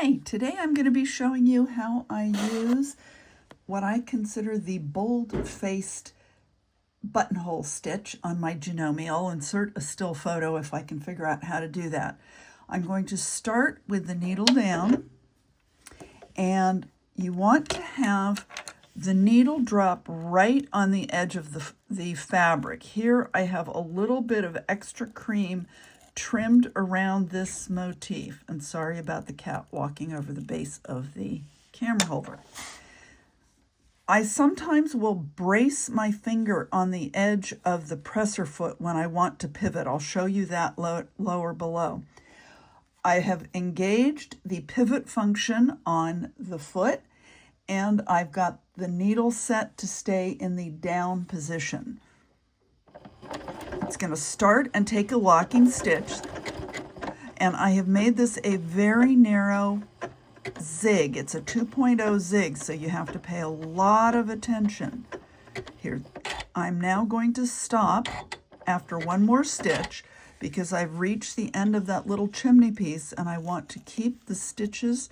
Hi, today I'm going to be showing you how I use what I consider the bold-faced buttonhole stitch on my Janome. I'll insert a still photo if I can figure out how to do that. I'm going to start with the needle down, and you want to have the needle drop right on the edge of the fabric. Here I have a little bit of extra cream trimmed around this motif, and sorry about the cat walking over the base of the camera holder. I sometimes will brace my finger on the edge of the presser foot when I want to pivot. I'll show you that lower below. I have engaged the pivot function on the foot, and I've got the needle set to stay in the down position. It's going to start and take a locking stitch, and I have made this a very narrow zig. It's a 2.0 zig, so you have to pay a lot of attention. Here, I'm now going to stop after one more stitch because I've reached the end of that little chimney piece, and I want to keep the stitches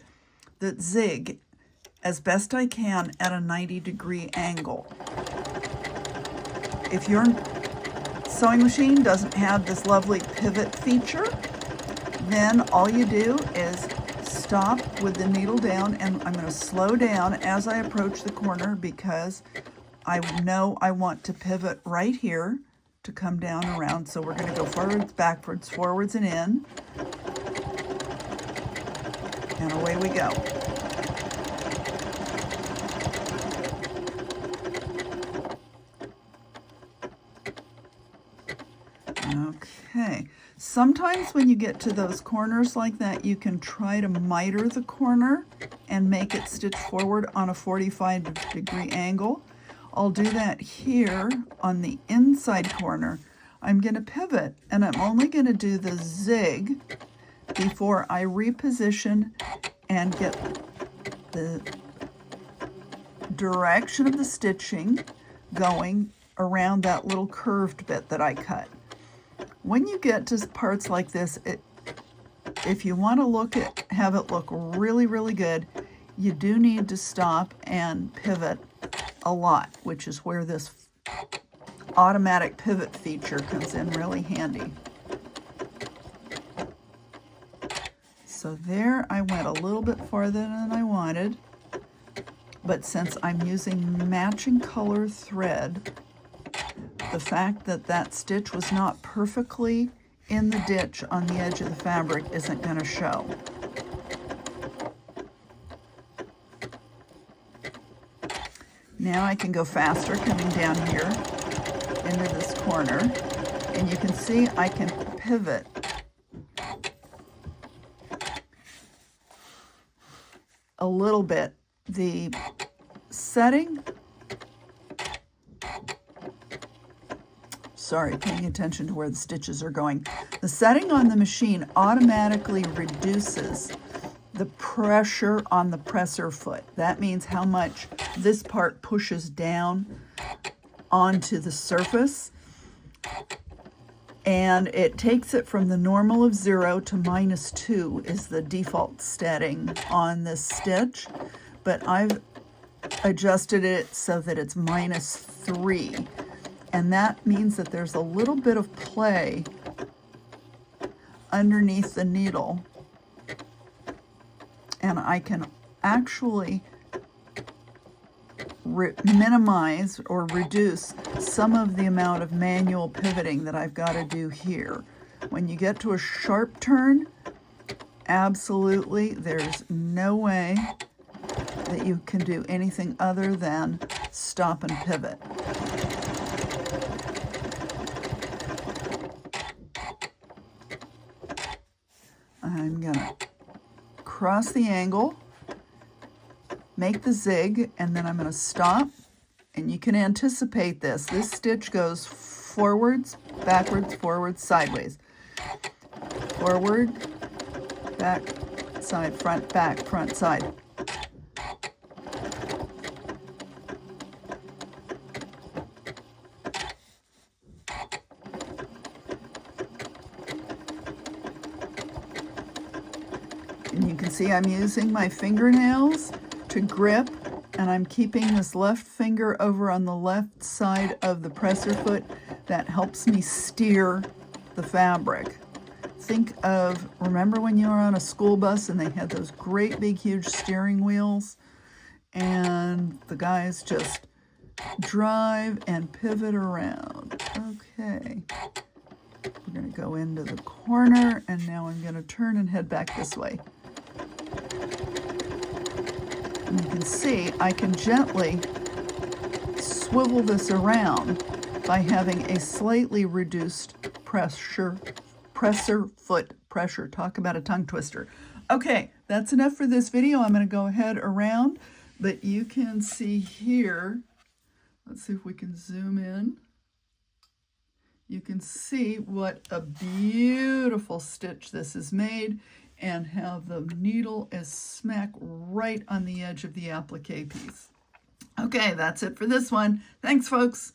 that zig as best I can at a 90-degree angle. If your sewing machine doesn't have this lovely pivot feature, then all you do is stop with the needle down, and I'm going to slow down as I approach the corner because I know I want to pivot right here to come down around. So we're going to go forwards, backwards, forwards, and in, and away we go. Okay, sometimes when you get to those corners like that, you can try to miter the corner and make it stitch forward on a 45-degree angle. I'll do that here on the inside corner. I'm going to pivot, and I'm only going to do the zig before I reposition and get the direction of the stitching going around that little curved bit that I cut. When you get to parts like this, if you want to have it look really, really good, you do need to stop and pivot a lot, which is where this automatic pivot feature comes in really handy. So there I went a little bit farther than I wanted, but since I'm using matching color thread, the fact that that stitch was not perfectly in the ditch on the edge of the fabric isn't going to show. Now I can go faster coming down here into this corner, and you can see I can pivot a little bit. The setting, sorry, paying attention to where the stitches are going. The setting on the machine automatically reduces the pressure on the presser foot. That means how much this part pushes down onto the surface. And it takes it from the normal of 0 to -2 is the default setting on this stitch. But I've adjusted it so that it's -3. And that means that there's a little bit of play underneath the needle. And I can actually minimize or reduce some of the amount of manual pivoting that I've got to do here. When you get to a sharp turn, absolutely, there's no way that you can do anything other than stop and pivot. I'm going to cross the angle, make the zig, and then I'm going to stop. And you can anticipate this. This stitch goes forwards, backwards, forwards, sideways. Forward, back, side, front, back, front, side. And you can see I'm using my fingernails to grip, and I'm keeping this left finger over on the left side of the presser foot. That helps me steer the fabric. Think of, remember when you were on a school bus and they had those great big huge steering wheels and the guys just drive and pivot around. Okay, we're going to go into the corner, and now I'm going to turn and head back this way. And you can see I can gently swivel this around by having a slightly reduced presser foot pressure. Talk about a tongue twister. Okay, that's enough for this video. I'm going to go ahead around, but you can see here, let's see if we can zoom in. You can see what a beautiful stitch this is made, and how the needle is smack right on the edge of the applique piece. Okay, that's it for this one. Thanks, folks.